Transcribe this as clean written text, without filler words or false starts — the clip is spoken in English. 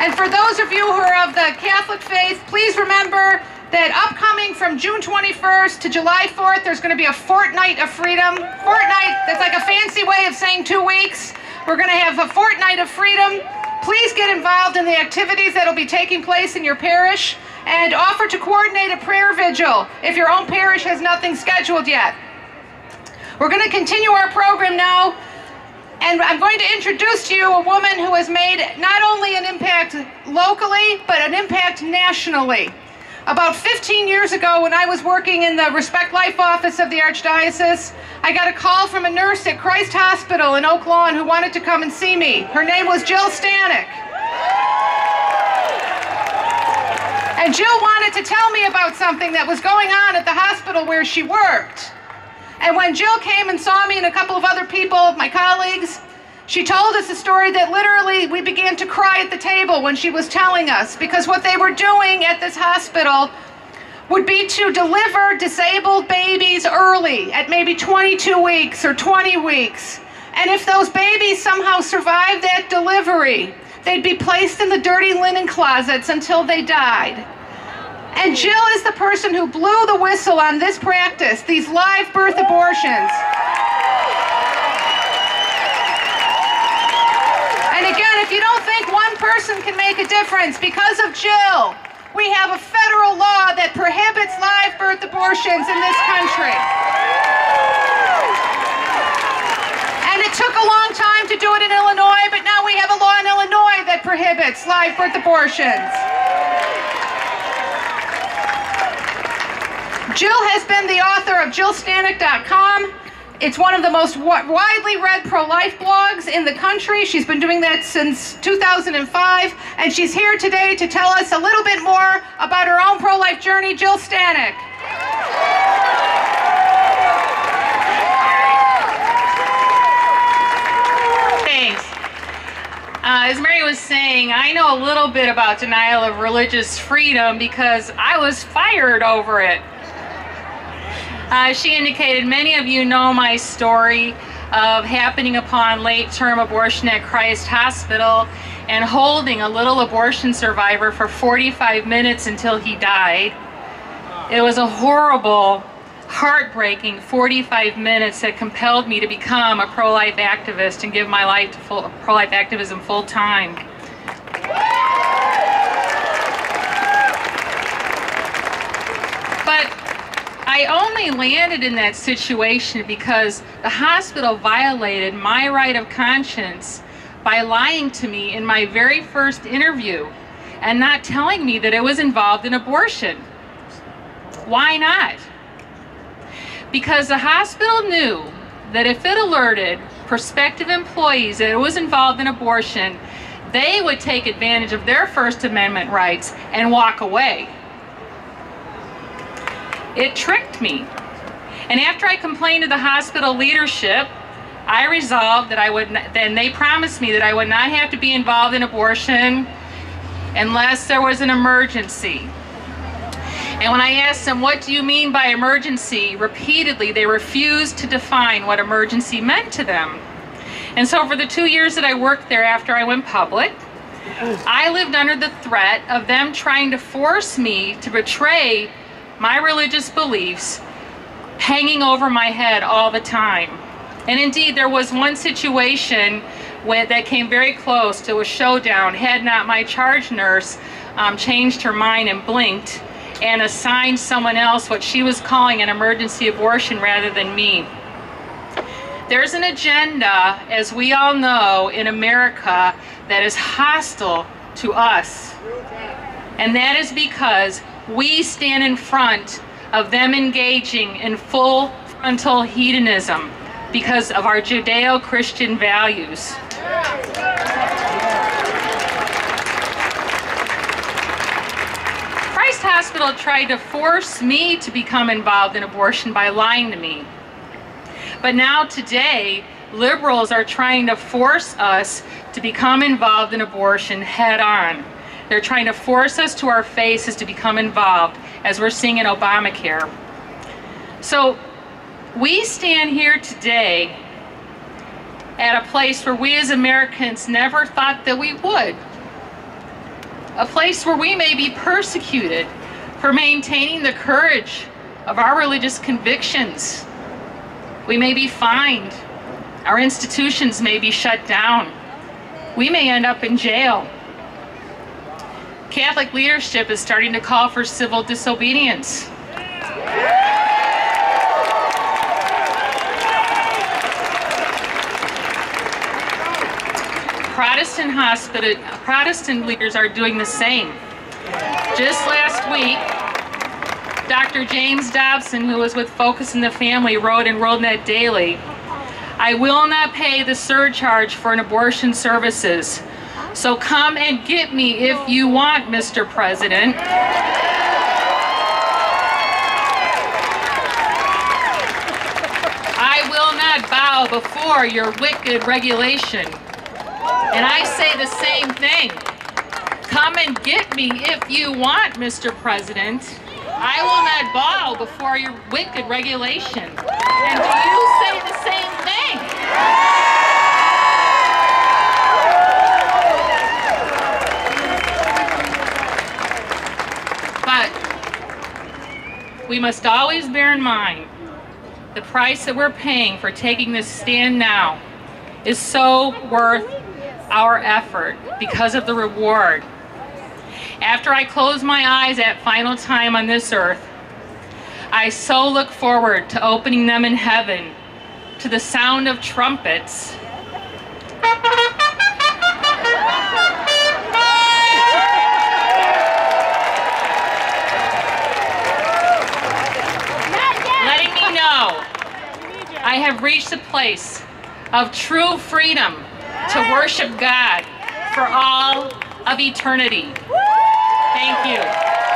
And for those of you who are of the Catholic faith, please remember that upcoming from June 21st to July 4th, there's going to be a fortnight of freedom. Fortnight, that's like a fancy way of saying 2 weeks. We're going to have a fortnight of freedom. Please get involved in the activities that will be taking place in your parish and offer to coordinate a prayer vigil if your own parish has nothing scheduled yet. We're going to continue our program now, and I'm going to introduce to you a woman who has made not only an impact locally, but an impact nationally. About 15 years ago, when I was working in the Respect Life office of the Archdiocese, I got a call from a nurse at Christ Hospital in Oak Lawn who wanted to come and see me. Her name was Jill Stanek. And Jill wanted to tell me about something that was going on at the hospital where she worked. And when Jill came and saw me and a couple of other people, my colleagues, she told us a story that literally we began to cry at the table when she was telling us, because what they were doing at this hospital would be to deliver disabled babies early at maybe 22 weeks or 20 weeks. And if those babies somehow survived that delivery, they'd be placed in the dirty linen closets until they died. And Jill is the person who blew the whistle on this practice, these live birth abortions. And again, if you don't think one person can make a difference, because of Jill, we have a federal law that prohibits live birth abortions in this country. And it took a long time to do it in Illinois, but now we have a law in Illinois that prohibits live birth abortions. Jill has been the author of JillStanek.com. It's one of the most widely read pro-life blogs in the country. She's been doing that since 2005, and she's here today to tell us a little bit more about her own pro-life journey. Jill Stanek. Thanks. As Mary was saying, I know a little bit about denial of religious freedom because I was fired over it. She indicated many of you know my story of happening upon late-term abortion at Christ Hospital and holding a little abortion survivor for 45 minutes until he died. It was a horrible, heartbreaking 45 minutes that compelled me to become a pro-life activist and give my life to pro-life activism full-time. But I only landed in that situation because the hospital violated my right of conscience by lying to me in my very first interview and not telling me that it was involved in abortion. Why not? Because the hospital knew that if it alerted prospective employees that it was involved in abortion, they would take advantage of their First Amendment rights and walk away. It tricked me. And after I complained to the hospital leadership, I resolved that I would, then they promised me that I would not have to be involved in abortion unless there was an emergency. And when I asked them, what do you mean by emergency? Repeatedly, they refused to define what emergency meant to them. And so for the 2 years that I worked there after I went public, I lived under the threat of them trying to force me to betray my religious beliefs hanging over my head all the time. And indeed, there was one situation that came very close to a showdown had not my charge nurse changed her mind and blinked and assigned someone else what she was calling an emergency abortion rather than me. There's an agenda, as we all know, in America that is hostile to us. And that is because we stand in front of them engaging in full frontal hedonism because of our Judeo-Christian values. Christ Hospital tried to force me to become involved in abortion by lying to me. But now today, liberals are trying to force us to become involved in abortion head on. They're trying to force us to our faces to become involved, as we're seeing in Obamacare. So we stand here today at a place where we as Americans never thought that we would. a place where we may be persecuted for maintaining the courage of our religious convictions. We may be fined. Our institutions may be shut down. We may end up in jail. Catholic leadership is starting to call for civil disobedience. Protestant leaders are doing the same. Just last week, Dr. James Dobson, who was with Focus on the Family, wrote in WorldNet Daily, "I will not pay the surcharge for an abortion services. So come and get me if you want, Mr. President." I will not bow before your wicked regulation. And I say the same thing. Come and get me if you want, Mr. President. I will not bow before your wicked regulation. And do you say the same thing? But we must always bear in mind the price that we're paying for taking this stand now is so worth our effort because of the reward. After I close my eyes at final time on this earth, I so look forward to opening them in heaven to the sound of trumpets. Letting me know I have reached a place of true freedom to worship God for all of eternity. Thank you.